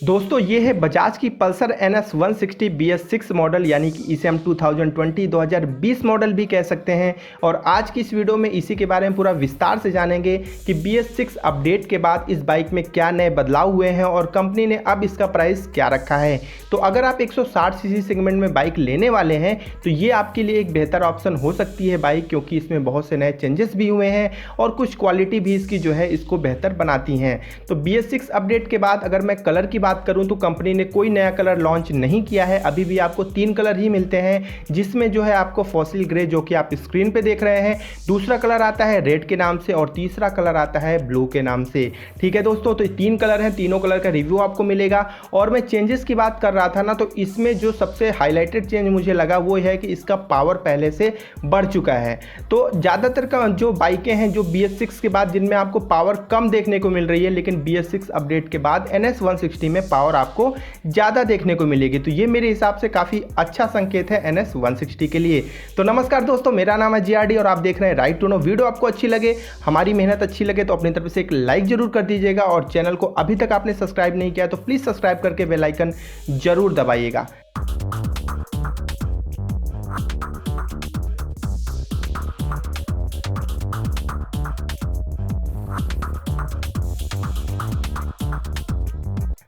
दोस्तों ये है बजाज की पल्सर NS 160 BS6 मॉडल, यानी कि इसे हम 2020 मॉडल भी कह सकते हैं। और आज की इस वीडियो में इसी के बारे में पूरा विस्तार से जानेंगे कि BS6 अपडेट के बाद इस बाइक में क्या नए बदलाव हुए हैं और कंपनी ने अब इसका प्राइस क्या रखा है। तो अगर आप 160 सीसी सेगमेंट में बाइक लेने वाले हैं तो ये आपके लिए एक बेहतर ऑप्शन हो सकती है बाइक, क्योंकि इसमें बहुत से नए चेंजेस भी हुए हैं और कुछ क्वालिटी भी इसकी जो है इसको बेहतर बनाती हैं। तो BS6 अपडेट के बाद अगर मैं कलर की बात करूं तो कंपनी ने कोई नया कलर लॉन्च नहीं किया है। अभी भी आपको 3 कलर ही मिलते हैं, जिसमें जो है आपको फॉसिल ग्रे जो कि आप स्क्रीन पे देख रहे हैं, दूसरा कलर आता है रेड के नाम से और तीसरा कलर आता है ब्लू के नाम से। ठीक है दोस्तों, तो 3 कलर हैं, तीनों कलर का रिव्यू आपको मिलेगा। और मैं चेंजेस की बात कर रहा था ना, तो इसमें जो सबसे हाईलाइटेड चेंज मुझे लगा वो है कि इसका पावर पहले से बढ़ चुका है। तो ज़्यादातर का जो बाइकें हैं जो BS6 के बाद जिनमें आपको पावर कम देखने को मिल रही है, लेकिन BS6 अपडेट के बाद NS 160 में पावर आपको ज़्यादा देखने को मिलेगी। तो ये मेरे हिसाब से काफ़ी अच्छा संकेत है NS 160 के लिए। तो नमस्कार दोस्तों, मेरा नाम है GRD और आप देख रहे हैं राइट टू नो। वीडियो आपको अच्छी लगे, हमारी मेहनत अच्छी लगे तो अपनी तरफ से एक लाइक जरूर कर दीजिएगा, और चैनल को अभी तक आपने सब्सक्राइब नहीं किया तो प्लीज़ सब्सक्राइब करके बेल आइकन जरूर दबाइएगा।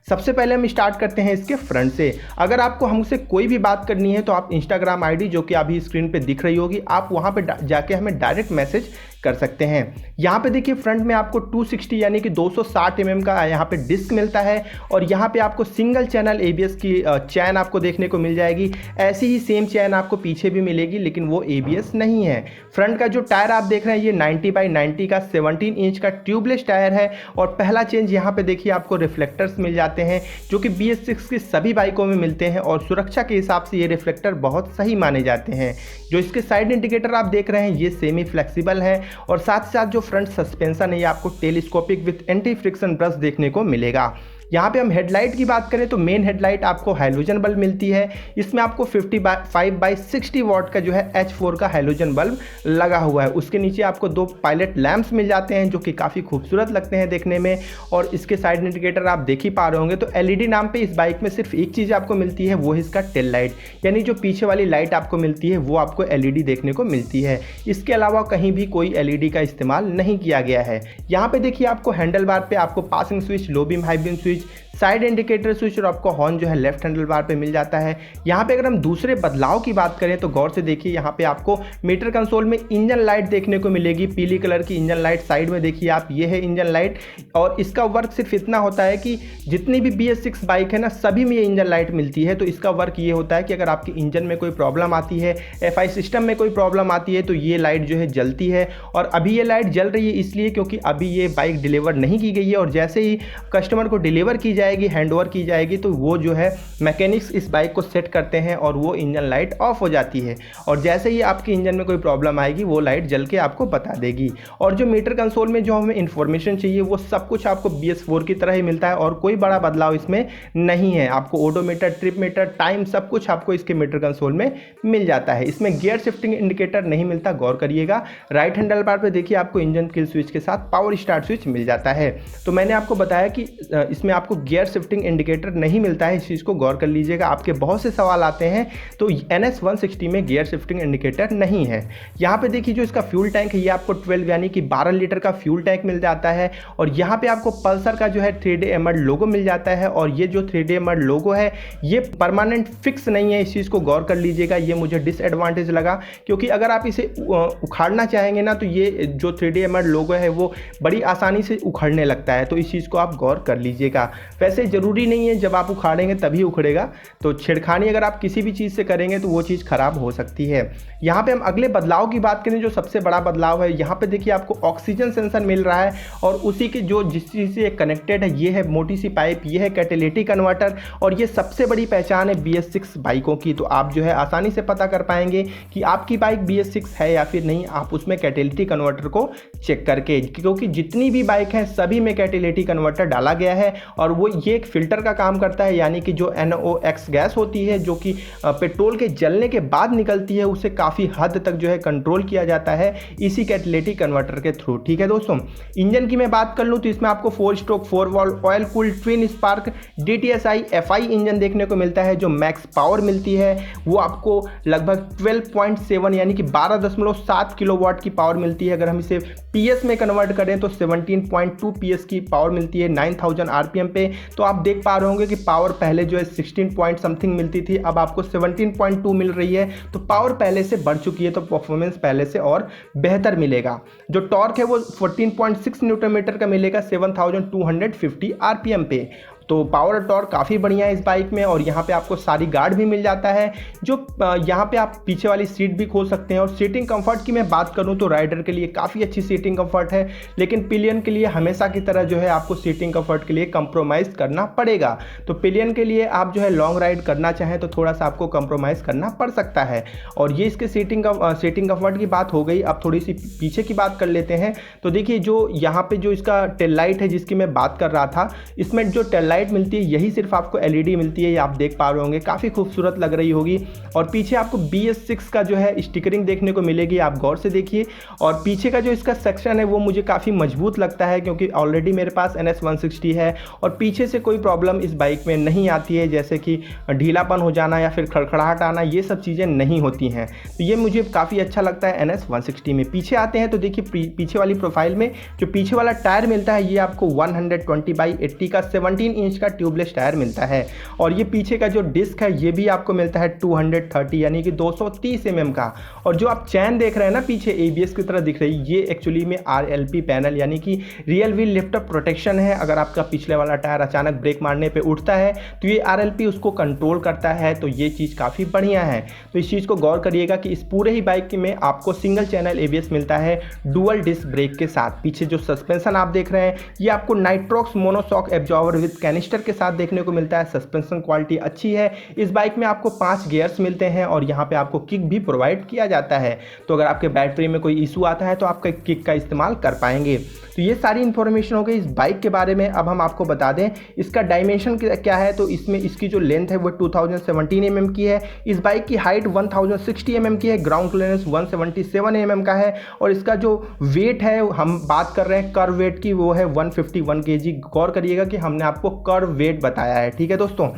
सबसे पहले हम स्टार्ट करते हैं इसके फ्रंट से। अगर आपको हमसे कोई भी बात करनी है तो आप इंस्टाग्राम आईडी जो कि अभी स्क्रीन पे दिख रही होगी, आप वहां पे जाके हमें डायरेक्ट मैसेज कर सकते हैं। यहाँ पे देखिए फ्रंट में आपको 260 यानी कि 260 mm का यहाँ पे डिस्क मिलता है, और यहाँ पे आपको सिंगल चैनल ABS की चैन आपको देखने को मिल जाएगी। ऐसी ही सेम चैन आपको पीछे भी मिलेगी, लेकिन वो ABS नहीं है। फ्रंट का जो टायर आप देख रहे हैं ये 90/90 का 17 इंच का ट्यूबलेस टायर है। और पहला चेंज यहाँ पे देखिए आपको रिफ्लेक्टर्स मिल जाते हैं, जो कि BS6 की सभी बाइकों में मिलते हैं, और सुरक्षा के हिसाब से ये रिफ्लेक्टर बहुत सही माने जाते हैं। जो इसके साइड इंडिकेटर आप देख रहे हैं ये सेमी फ्लेक्सिबल है, और साथ साथ जो फ्रंट सस्पेंशन है ये आपको telescopic with anti friction brush देखने को मिलेगा। यहाँ पे हम हेडलाइट की बात करें तो मेन हेडलाइट आपको हैलोजन बल्ब मिलती है। इसमें आपको 55/60 वाट का जो है H4 का हैलोजन बल्ब लगा हुआ है। उसके नीचे आपको 2 पायलट लैंप्स मिल जाते हैं, जो कि काफ़ी खूबसूरत लगते हैं देखने में। और इसके साइड इंडिकेटर आप देख ही पा रहे होंगे। तो LED नाम पे इस बाइक में सिर्फ एक चीज़ आपको मिलती है, वो है इसका टेल लाइट, यानी जो पीछे वाली लाइट आपको मिलती है वो आपको LED देखने को मिलती है। इसके अलावा कहीं भी कोई LED का इस्तेमाल नहीं किया गया है। यहाँ पे देखिए आपको हैंडल बार पे आपको passing switch, low beam, high beam switch, side indicator switch और आपको हॉर्न जो है लेफ्ट हैंडल बार पे मिल जाता है। यहाँ पे अगर हम दूसरे बदलाव की बात करें तो गौर से देखिए, यहाँ पे आपको मीटर कंसोल में इंजन लाइट देखने को मिलेगी, पीली कलर की इंजन लाइट। साइड में देखिए आप, ये है इंजन लाइट, और इसका वर्क सिर्फ इतना होता है कि जितनी भी BS6 बाइक है ना, सभी में ये इंजन लाइट मिलती है। तो इसका वर्क ये होता है कि अगर आपके इंजन में कोई प्रॉब्लम आती है, FI सिस्टम में कोई प्रॉब्लम आती है, तो ये लाइट जो है जलती है। और अभी ये लाइट जल रही है इसलिए क्योंकि अभी ये बाइक डिलीवर नहीं की गई है, और जैसे ही कस्टमर को डिलीवर की जाएगी, हैंडओवर की जाएगी, तो वो जो है मैकेनिक्स इस बाइक को सेट करते हैं और वो इंजन लाइट ऑफ हो जाती है। और जैसे ही आपके इंजन में कोई प्रॉब्लम आएगी वो लाइट जल के आपको बता देगी। और जो मीटर कंसोल में जो हमें इंफॉर्मेशन चाहिए वो सब कुछ आपको BS4 की तरह ही मिलता है, और कोई बड़ा बदलाव इसमें नहीं है। आपको ओडोमीटर, ट्रिप मीटर, टाइम सब कुछ आपको इसके मीटर कंसोल में मिल जाता है। इसमें गियर शिफ्टिंग इंडिकेटर नहीं मिलता, गौर करिएगा। राइट हैंडल बार पे देखिए आपको इंजन किल स्विच के साथ पावर स्टार्ट स्विच मिल जाता है। तो मैंने आपको बताया कि इसमें आपको गियर शिफ्टिंग इंडिकेटर नहीं मिलता है, इस चीज़ को गौर कर लीजिएगा। आपके बहुत से सवाल आते हैं, तो NS 160 में गियर शिफ्टिंग इंडिकेटर नहीं है। यहाँ पे देखिए जो इसका फ्यूल टैंक है ये आपको 12 यानी कि 12 लीटर का फ्यूल टैंक मिल जाता है। और यहाँ पे आपको पल्सर का जो है 3D एमर्ड लोगो मिल जाता है, और ये जो 3D एमर्ड लोगो है ये परमानेंट फिक्स नहीं है, इस चीज़ को गौर कर लीजिएगा। ये मुझे डिसएडवांटेज लगा, क्योंकि अगर आप इसे उखाड़ना चाहेंगे ना तो ये जो 3D एमर्ड लोगो है वो बड़ी आसानी से उखड़ने लगता है, तो इस चीज़ को आप गौर कर लीजिएगा। वैसे ज़रूरी नहीं है जब आप उखाड़ेंगे तभी उखड़ेगा, तो छेड़खानी अगर आप किसी भी चीज़ से करेंगे तो वो चीज़ खराब हो सकती है। यहाँ पे हम अगले बदलाव की बात करें, जो सबसे बड़ा बदलाव है, यहाँ पे देखिए आपको ऑक्सीजन सेंसर मिल रहा है, और उसी के जो जिस चीज़ से कनेक्टेड है ये है मोटी सी पाइप, ये है कैटेलिटिक कन्वर्टर, और ये सबसे बड़ी पहचान है BS6 बाइकों की। तो आप जो है आसानी से पता कर पाएंगे कि आपकी बाइक BS6 है या फिर नहीं, आप उसमें कैटेलिटिक कन्वर्टर को चेक करके, क्योंकि जितनी भी बाइक हैं सभी में कैटेलिटिक कन्वर्टर डाला गया है, और वो ये एक फ़िल्टर का काम करता है, यानी कि जो NOx गैस होती है जो कि पेट्रोल के जलने के बाद निकलती है, उसे काफ़ी हद तक जो है कंट्रोल किया जाता है इसी कैटालिटिक कन्वर्टर के थ्रू। ठीक है दोस्तों, इंजन की मैं बात कर लूँ तो इसमें आपको 4 stroke 4 valve oil cooled twin spark DTSI FI engine देखने को मिलता है। जो मैक्स पावर मिलती है वो आपको लगभग 12.7 यानी कि 12.7 किलोवाट की पावर मिलती है। अगर हम इसे PS में कन्वर्ट करें तो 17.2 PS की पावर मिलती है 9000 RPM पे। तो आप देख पा रहे होंगे कि पावर पहले जो है 16 पॉइंट समथिंग मिलती थी, अब आपको 17.2 मिल रही है। तो पावर पहले से बढ़ चुकी है, तो परफॉर्मेंस पहले से और बेहतर मिलेगा। जो टॉर्क है वो 14.6 न्यूटन मीटर का मिलेगा 7250 RPM पे। तो पावर और टॉर्क काफ़ी बढ़िया है इस बाइक में। और यहाँ पे आपको सारी गार्ड भी मिल जाता है, जो यहाँ पे आप पीछे वाली सीट भी खोल सकते हैं। और सीटिंग कंफर्ट की मैं बात करूँ तो राइडर के लिए काफ़ी अच्छी सीटिंग कंफर्ट है, लेकिन पिलियन के लिए हमेशा की तरह जो है आपको सीटिंग कंफर्ट के लिए कंप्रोमाइज़ करना पड़ेगा। तो पिलियन के लिए आप जो है लॉन्ग राइड करना चाहें तो थोड़ा सा आपको कंप्रोमाइज़ करना पड़ सकता है। और ये इसके सीटिंग कंफर्ट की बात हो गई। अब थोड़ी सी पीछे की बात कर लेते हैं। तो देखिए, जो यहाँ पे जो इसका टेल लाइट है जिसकी मैं बात कर रहा था, इसमें जो टेल लाइट मिलती है यही सिर्फ आपको LED मिलती है, ये आप देख पा रहे होंगे, काफ़ी खूबसूरत लग रही होगी। और पीछे आपको BS6 का जो है स्टिकरिंग देखने को मिलेगी, आप गौर से देखिए। और पीछे का जो इसका सेक्शन है वो मुझे काफ़ी मजबूत लगता है, क्योंकि ऑलरेडी मेरे पास NS 160 है और पीछे से कोई प्रॉब्लम इस बाइक में नहीं आती है, जैसे कि ढीलापन हो जाना या फिर खड़खड़ाहट आना, ये सब चीज़ें नहीं होती हैं। तो ये मुझे काफ़ी अच्छा लगता है NS 160 में। पीछे आते हैं तो देखिए, पीछे वाली प्रोफाइल में जो पीछे वाला टायर मिलता है ये आपको 120/80 का 17 इंच का ट्यूबलेस टायर मिलता है। और ये पीछे का जो डिस्क है ये भी आपको मिलता है 230 यानी कि 230 mm का। और जो आप चैन देख रहे हैं ना पीछे ABS की तरह दिख रही, ये एक्चुअली में RLP पैनल यानी कि real wheel lift up protection है। अगर आपका पिछले वाला टायर अचानक ब्रेक मारने पे उठता है तो ये RLP उसको कंट्रोल करता है। तो ये चीज़ काफ़ी बढ़िया है। तो इस चीज़ को गौर करिएगा कि इस पूरे ही बाइक में आपको सिंगल चैनल ABS मिलता है डुअल डिस्क ब्रेक के साथ। पीछे जो सस्पेंशन आप देख रहे हैं ये आपको Nitrox monoshock absorber with canister के साथ देखने को मिलता है। सस्पेंशन क्वालिटी अच्छी है। इस बाइक में आपको 5 गियर्स मिलते हैं और यहाँ पे आपको किक भी प्रोवाइड किया जाता है। तो अगर आपके बैटरी में कोई इशू आता है तो आप किक का इस्तेमाल कर पाएंगे। तो ये सारी इन्फॉर्मेशन हो गई इस बाइक के बारे में। अब हम आपको बता दें इसका डायमेंशन क्या है। तो इसमें इसकी जो लेंथ है वो 2017 mm की है। इस बाइक की हाइट 1060 mm की है। ग्राउंड क्लियरेंस 177 mm का है। और इसका जो वेट है, हम बात कर रहे हैं कर्व वेट की, वो है 151 kg। गौर करिएगा कि हमने आपको कर्व वेट बताया है। ठीक है दोस्तों,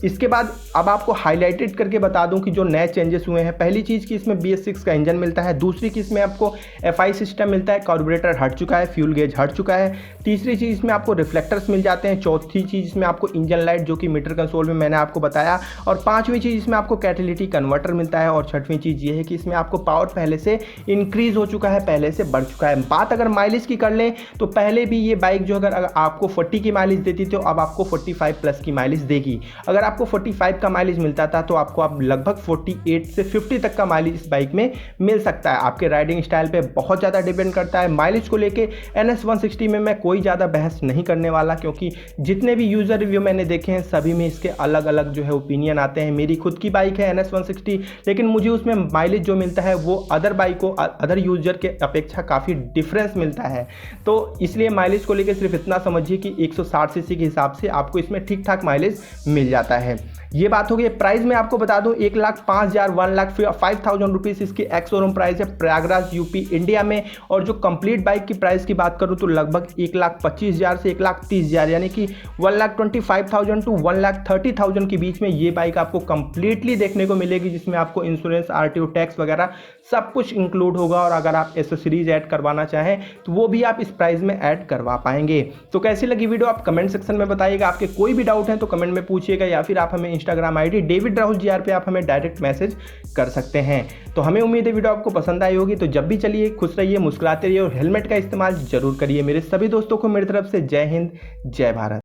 इसके बाद अब आपको हाईलाइटेड करके बता दूं कि जो नए चेंजेस हुए हैं। पहली चीज़ कि इसमें BS6 का इंजन मिलता है। दूसरी कि इसमें आपको FI सिस्टम मिलता है, कार्बोरेटर हट चुका है, फ्यूल गेज हट चुका है। तीसरी चीज़ इसमें आपको रिफ्लेक्टर्स मिल जाते हैं। चौथी चीज़ इसमें आपको इंजन लाइट जो कि मीटर कंसोल में मैंने आपको बताया। और पाँचवीं चीज़ इसमें आपको कैटालिटिक कन्वर्टर मिलता है। और छठवीं चीज़ ये है कि इसमें आपको पावर पहले से इंक्रीज़ हो चुका है, पहले से बढ़ चुका है। बात अगर माइलेज की कर लें तो पहले भी ये बाइक जो अगर आपको 40 की माइलेज देती थी तो अब आपको 45 प्लस की माइलेज देगी। अगर आपको 45 का माइलेज मिलता था तो आपको आप लगभग 48 से 50 तक का माइलेज इस बाइक में मिल सकता है। आपके राइडिंग स्टाइल पे बहुत ज़्यादा डिपेंड करता है। माइलेज को लेके NS 160 में मैं कोई ज़्यादा बहस नहीं करने वाला, क्योंकि जितने भी यूज़र रिव्यू मैंने देखे हैं सभी में इसके अलग अलग जो है ओपिनियन आते हैं। मेरी खुद की बाइक है NS 160, लेकिन मुझे उसमें माइलेज जो मिलता है वो अदर बाइकों अदर यूजर के अपेक्षा काफ़ी डिफरेंस मिलता है। तो इसलिए माइलेज को लेकर सिर्फ इतना समझिए कि 160 सीसी के हिसाब से आपको इसमें ठीक ठाक माइलेज मिल जाता है। ये बात हो गई। प्राइस में आपको बता दूं 1,05,000 1,05,000 रुपीज़ इसकी एक्स शोरूम प्राइस है प्रयागराज यूपी इंडिया में। और जो कंप्लीट बाइक की प्राइस की बात करूं तो लगभग 1,25,000 से 1,30,000 यानी कि 1,25,000 to 1,30,000 के बीच में ये बाइक आपको कंप्लीटली देखने को मिलेगी, जिसमें आपको इंश्योरेंस RTO टैक्स वगैरह सब कुछ इंक्लूड होगा। और अगर आप एसेसरीज ऐड करवाना चाहें तो वो भी आप इस प्राइस में ऐड करवा पाएंगे। तो कैसी लगी वीडियो आप कमेंट सेक्शन में बताइएगा। आपके कोई भी डाउट है तो कमेंट में पूछिएगा, या फिर आप हमें Instagram ID David Rahul GR पे आप हमें डायरेक्ट मैसेज कर सकते हैं। तो हमें उम्मीद है वीडियो आपको पसंद आई होगी। तो जब भी चलिए खुश रहिए, मुस्कुराते रहिए और हेलमेट का इस्तेमाल जरूर करिए। मेरे सभी दोस्तों को मेरी तरफ से जय हिंद, जय भारत।